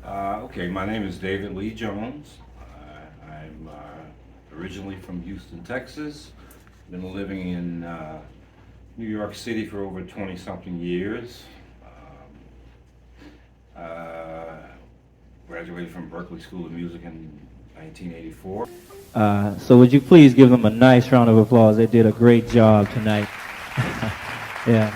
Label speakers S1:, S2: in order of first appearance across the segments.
S1: Okay, my name is David Lee Jones. I'm originally from Houston, Texas. Been living in New York City for over 20-something years. Graduated from Berklee School of Music in 1984.
S2: So would you please give them a nice round of applause? They did a great job tonight. Yeah.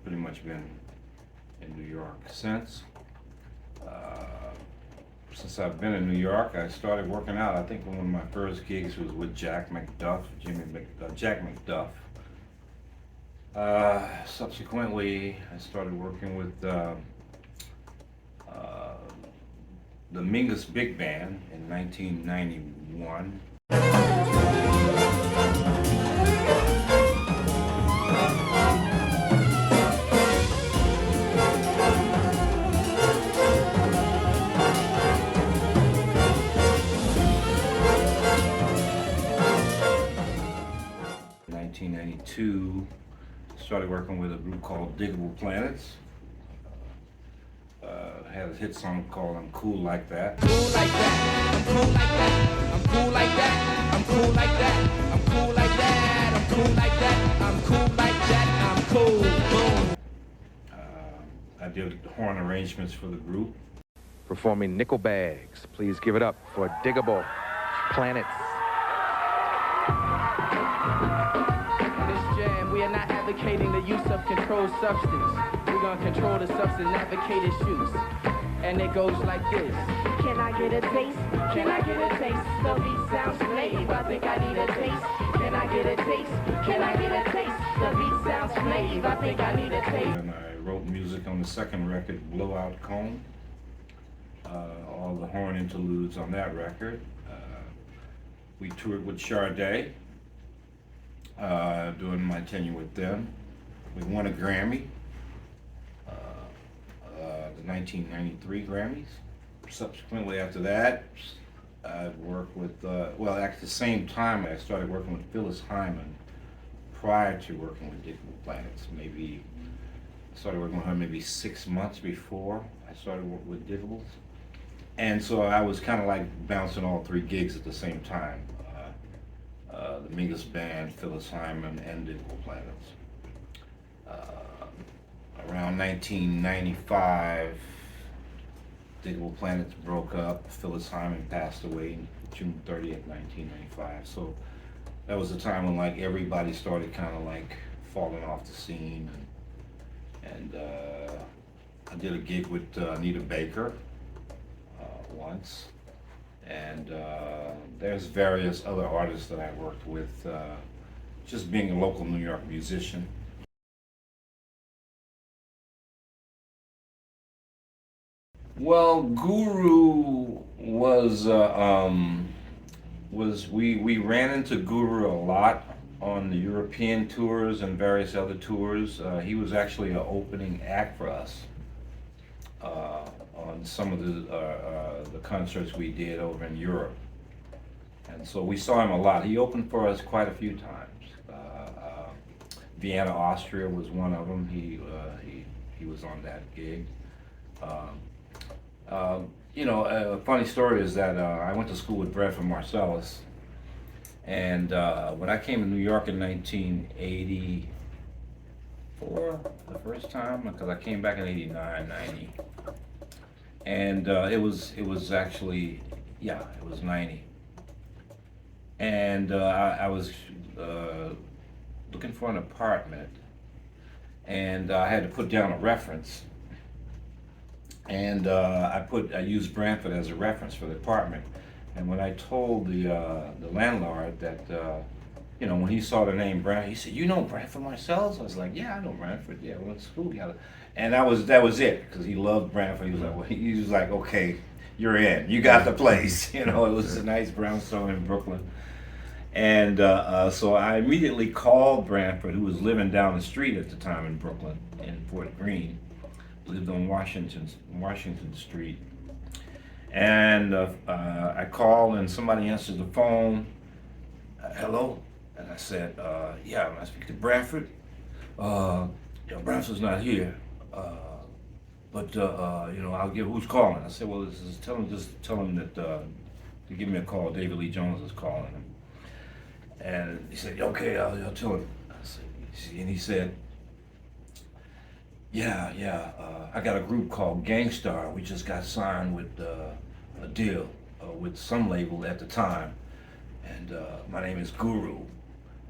S1: Pretty much been in New York since. Since I've been in New York, I started working out. I think one of my first gigs was with Jack McDuff. Subsequently, I started working with the Mingus Big Band in 1991. 1992, started working with a group called Digable Planets. Had a hit song called I'm Cool Like That.
S3: Cool like that, I'm cool like that, I'm cool like that, I'm cool like that, I'm cool like that, I'm cool like that, I'm cool like that, I'm cool, boom.
S1: I did horn arrangements for the group.
S4: Performing Nickel Bags. Please give it up for Digable Planets.
S3: In this jam, we are not advocating the use of controlled substance. We're gonna control the substance, advocate its use. And it goes like this.
S5: Can I get a taste? Can I get a taste? The beat sounds slave. I think I need a taste. Can I get a taste? Can I get a taste? The beat sounds slave. I think I need a taste.
S1: And I wrote music on the second record, Blowout Cone. All the horn interludes on that record. We toured with Sade during my tenure with them. We won a Grammy, the 1993 Grammys. Subsequently after that, I worked with, well, at the same time I started working with Phyllis Hyman prior to working with Digable Planets. Maybe, I started working with her maybe 6 months before I started working with Digables. And so I was kind of like bouncing all three gigs at the same time. The Mingus Band, Phyllis Hyman, and Digable Planets. Around 1995, Digable Planets broke up. Phyllis Hyman passed away June 30th, 1995. So that was the time when like everybody started kind of like falling off the scene. And I did a gig with Anita Baker once. And there's various other artists that I worked with, just being a local New York musician. Well, Guru was we ran into Guru a lot on the European tours and various other tours. He was actually an opening act for us on some of the concerts we did over in Europe, and so we saw him a lot. He opened for us quite a few times. Vienna, Austria was one of them. He was on that gig. You know, a funny story is that I went to school with Branford Marsalis, and when I came to New York in 1984, the first time, because I came back in 89, 90, and it was actually, yeah, it was 90, and I was looking for an apartment, and I had to put down a reference. And I used Branford as a reference for the apartment. And when I told the landlord that, when he saw the name Branford, he said, "You know Branford Marsalis?" I was like, "Yeah, I know Branford. Yeah, we went to school together." And that was it, because he loved Branford. He was like, "Okay, you're in. You got the place." It was a nice brownstone in Brooklyn. And so I immediately called Branford, who was living down the street at the time in Brooklyn, in Fort Greene, lived on Washington Street. And I called, and somebody answered the phone. Hello? And I said, yeah, I speak to Branford. Branford's not here. But I'll give who's calling. I said, well, just tell him that to give me a call. David Lee Jones is calling him. And he said, okay, I'll tell him. And he said, yeah, I got a group called Gangstar. We just got signed with a deal with some label at the time. And my name is Guru.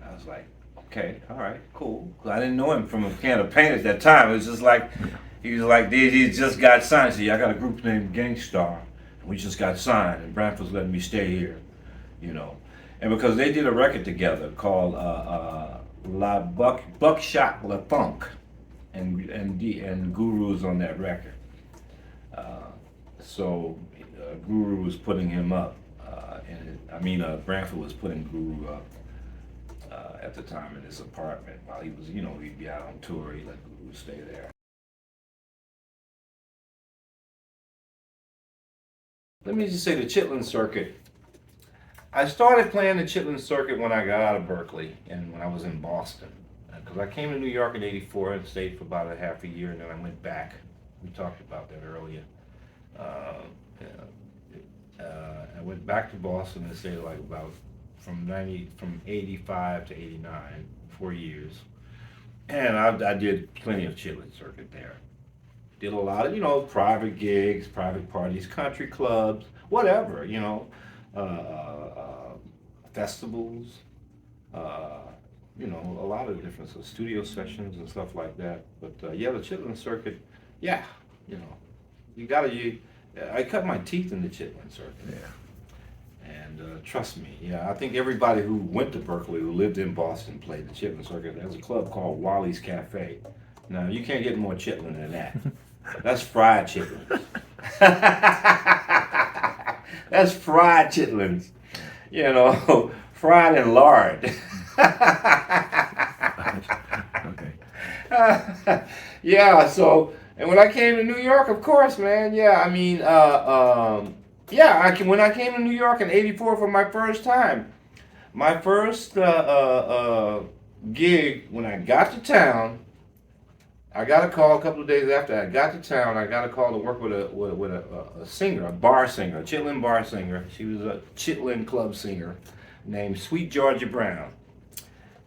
S1: I was like, okay, all right, cool. I didn't know him from a can of paint at that time. It was just like, he was like, he just got signed. See, I got a group named Gangstar. We just got signed, and Branford's letting me stay here, And because they did a record together called La Buckshot La Funk, and Guru's on that record. So Guru was putting him up, Branford was putting Guru up at the time in his apartment while he was, he'd be out on tour. He let Guru stay there. Let me just say the Chitlin Circuit. I started playing the Chitlin Circuit when I got out of Berkeley and when I was in Boston. Because I came to New York in '84 and stayed for about a half a year, and then I went back. We talked about that earlier. I went back to Boston and stayed from 85 to 89, 4 years. And I did plenty of Chitlin Circuit there. Did a lot of, private gigs, private parties, country clubs, whatever, festivals, a lot of different studio sessions and stuff like that. But the Chitlin Circuit, I cut my teeth in the Chitlin Circuit. Yeah. And trust me, I think everybody who went to Berkeley, who lived in Boston, played the Chitlin Circuit. There's a club called Wally's Cafe. Now, you can't get more chitlin than that. That's fried chitlins. That's fried chitlins. Fried in lard.
S6: Okay.
S1: And when I came to New York, of course, man, when I came to New York in '84 for my first time, my first gig, when I got to town, I got a call a couple of days after I got to town. I got a call to work with a singer, a bar singer, a Chitlin bar singer. She was a Chitlin club singer named Sweet Georgia Brown.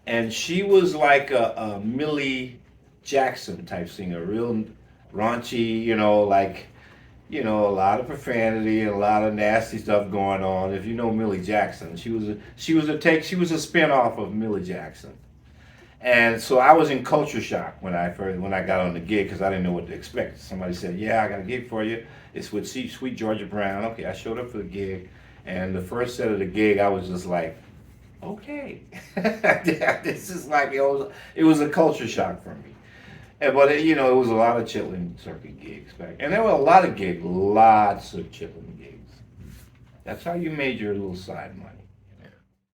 S1: And she was like a Millie Jackson type singer, real raunchy, a lot of profanity and a lot of nasty stuff going on. If you know Millie Jackson, she was a spin-off of Millie Jackson. And so I was in culture shock when I got on the gig, because I didn't know what to expect. Somebody said, "Yeah, I got a gig for you. It's with Sweet Georgia Brown." Okay, I showed up for the gig, and the first set of the gig, I was just like, "Okay, this is like it was a culture shock for me." But it was a lot of Chitlin Circuit gigs back, and there were a lot of gigs, lots of Chitlin gigs. That's how you made your little side money.